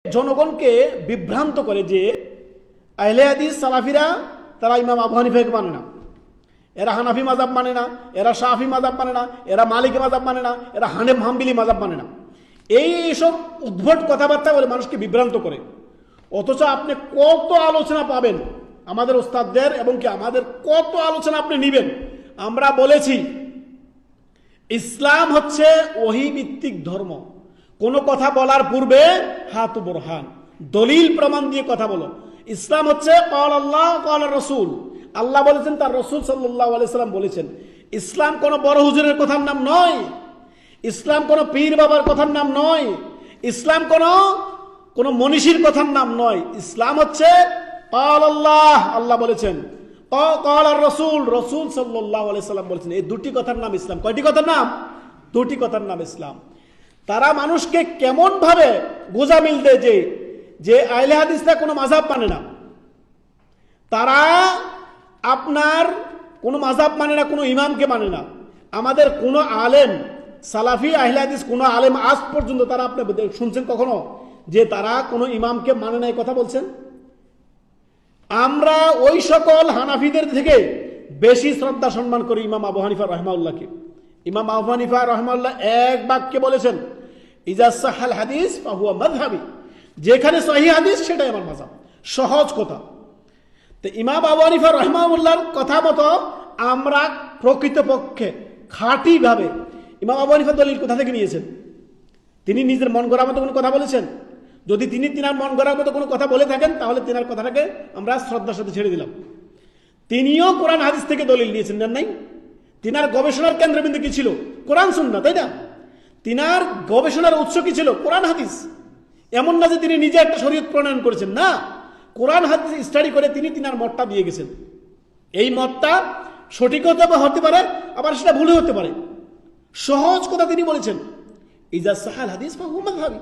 জনগণকে বিভ্রান্ত করে যে আহলে হাদিস সালাফিরা তারা ইমাম আবু হানিফাকে মানে না, এরা হানাফি মাযহাব মানে না, এরা শাফি মাযহাব মানে না, এরা মালিকি মাযহাব মানে না, এরা হাম্বলি মাযহাব মানে না। এইসব উদ্ভট কথাবার্তা বলে মানুষকে বিভ্রান্ত করে। অথচ আপনি কত আলোচনা পাবেন আমাদের ওস্তাদদের, এবং কি আমাদের কত আলোচনা আপনি নেবেন। আমরা বলেছি ইসলাম হচ্ছে ওহী ভিত্তিক ধর্ম। কোনো কথা বলার পূর্বে হাতু বুরহান, দলিল প্রমাণ দিয়ে কথা বলো। ইসলাম হচ্ছে ক্বাল আল্লাহ ক্বাল রাসূল, আল্লাহ বলেছেন, তার রাসূল সাল্লাল্লাহু আলাইহি সাল্লাম বলেছেন। ইসলাম কোনো বড় হুজুরের কথার নাম নয়, ইসলাম কোনো পীর বাবার কথার নাম নয়, ইসলাম কোনো মনীষীর কথার নাম নয়। ইসলাম হচ্ছে ক্বাল আল্লাহ, আল্লাহ বলেছেন, ক্বাল আর রাসূল, রাসূল সাল্লাল্লাহু আলাইহি সাল্লাম বলেছেন। এই দুটি কথার নাম ইসলাম। কয়টি কথার নাম? দুটি কথার নাম ইসলাম। তারা মানুষকে কেমন ভাবে গোজামিল দেয় যে আহলে হাদিসরা কোনো মাযহাব মানে না, তারা আপনার কোনো মাযহাব মানে না, কোনো ইমামকে মানে না। আমাদের কোনো আলেম সালাফি আহলে হাদিস কোনো আলেম আজ পর্যন্ত তারা আপনি শুনছেন কখনো যে তারা কোনো ইমামকে মানে না এই কথা বলছেন? আমরা ওই সকল হানাফিদের থেকে বেশি শ্রদ্ধা সম্মান করি ইমাম আবু হানিফা রাহিমাহুল্লাহকে। ইমাম আবু হানিফা রাহিমাহুল্লাহ এক বাক্যে বলেছেন, ইজা সাহাল হাদিস ফাহুয়া মাযহাবি, যেখানে সহিহ হাদিস সেটাই আমার মাযহাব। সহজ কথা। তো ইমাম আবু হানিফা রাহিমাহুল্লাহর কথা মতো আমরা প্রকৃতপক্ষে খাঁটি ভাবে ইমাম আবু হানিফা দলিল কোথা থেকে নিয়েছেন? তিনি নিজের মন গড়ার মতো কোনো কথা বলেছেন? যদি তিনি তিনার মন গড়ার মতো কোনো কথা বলে থাকেন তাহলে তিনার কথাটাকে আমরা শ্রদ্ধার সাথে ছেড়ে দিলাম। তিনিও কোরআন হাদিস থেকে দলিল নিয়েছেন না? নাই। তিনার গবেষণার কেন্দ্রবিন্দু কি ছিল? কোরআন সুন্নাহ, তাই না? তিনার গবেষণার উৎস কি ছিল? কোরআন হাদিস। এমন না যে তিনি নিজে একটা শরীয়ত প্রণয়ন করেছেন, না, কোরআন হাদিস স্টাডি করে তিনি তিনার মতটা দিয়ে গেছেন। এই মতটা সঠিক হতে পারে, আবার সেটা ভুল হতে পারে। সহজ কথা তিনি বলেছেন, ইজা সাহাল হাদিস ফাহুয়া মাযহাবি,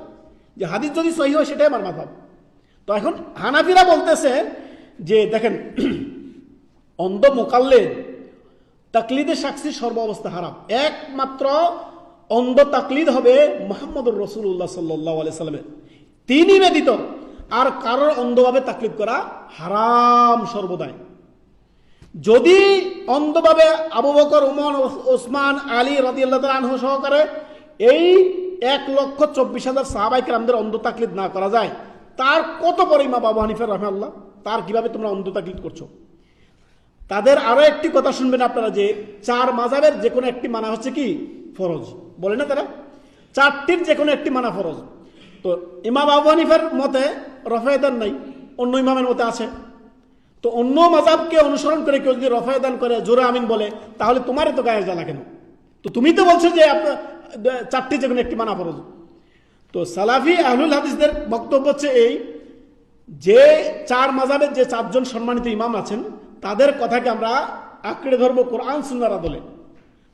যে হাদিস যদি সহিহ হয় সেটাই আমার মাযহাব। তো এখন হানাফিরা বলতেছে যে দেখেন, অন্ধ মুকাল্লিদ তাকলিদে সাকসি সর্ব অবস্থা হারাম। একমাত্র অন্ধ তাকলিদ হবে মুহাম্মদুর রাসূলুল্লাহ সাল্লাল্লাহু আলাইহি সাল্লামের, তিনি ব্যতীত আর কারোর অন্ধভাবে তাকলিদ করা হারাম সর্বদাই। যদি অন্ধভাবে আবু বকর, উমর, ওসমান, আলী রাদিয়াল্লাহু তাআলা আনহু সহকারে এই 1,24,000 সাহাবায়ে কেরামদের অন্ধ তাকলিদ না করা যায়, তার কত বড় ইমাম আবু হানিফা রাহিমাহুল্লাহ, তার কিভাবে তোমরা অন্ধ তাকলিদ করছো? তাদের আরো একটি কথা শুনবেন আপনারা, যে 4 মাযহাবের যে কোনো একটি মানা হচ্ছে কি ফরজ, বলে না তারা? 4টির যে কোনো একটি মানা ফরজ। তো ইমাম আবু হানিফার মতে রফায়দান নাই, অন্য ইমামের মতে আছে। তো অন্য মাযহাবকে অনুসরণ করে কেউ যদি রফায়দান করে, জোরে আমিন বলে, তাহলে তোমারই তো গায়ে জ্বালা কেন? তো তুমি তো বলছো যে আপনার 4টি যে কোনো একটি মানা ফরজ। তো সালাফি আহলুল হাদিসদের বক্তব্য হচ্ছে এই, যে 4 মাযহাবের যে 4 জন সম্মানিত ইমাম আছেন তাদের কথাকে আমরা আঁকড়ে ধরবো কোরআন সুন্নাহর আদলে,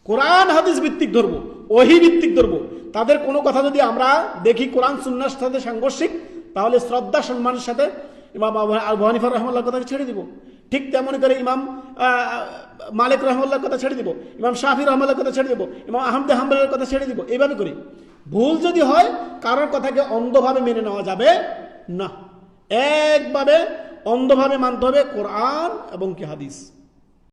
কোরআন হাদিস ভিত্তিক ধরবো, ওহী ভিত্তিক ধরবো। তাদের কোনো কথা যদি আমরা দেখি কোরআন সুন্নাহর সাথে সাংঘর্ষিক, তাহলে শ্রদ্ধা সম্মানের সাথে ইমাম আবু হানিফা রাহিমাহুল্লাহর কথাকে ছেড়ে দিব। ঠিক তেমনি করে ইমাম মালিক রাহিমাহুল্লাহর কথা ছেড়ে দিব, ইমাম শাফি রাহিমাহুল্লাহর কথা ছেড়ে দিব, ইমাম আহমদ হাম্বলের কথা ছেড়ে দিব। এইভাবে করি। ভুল যদি হয়, কারোর কথাকে অন্ধভাবে মেনে নেওয়া যাবে না। একভাবে অন্ধভাবে মানতে হবে কোরআন এবং কি হাদিস।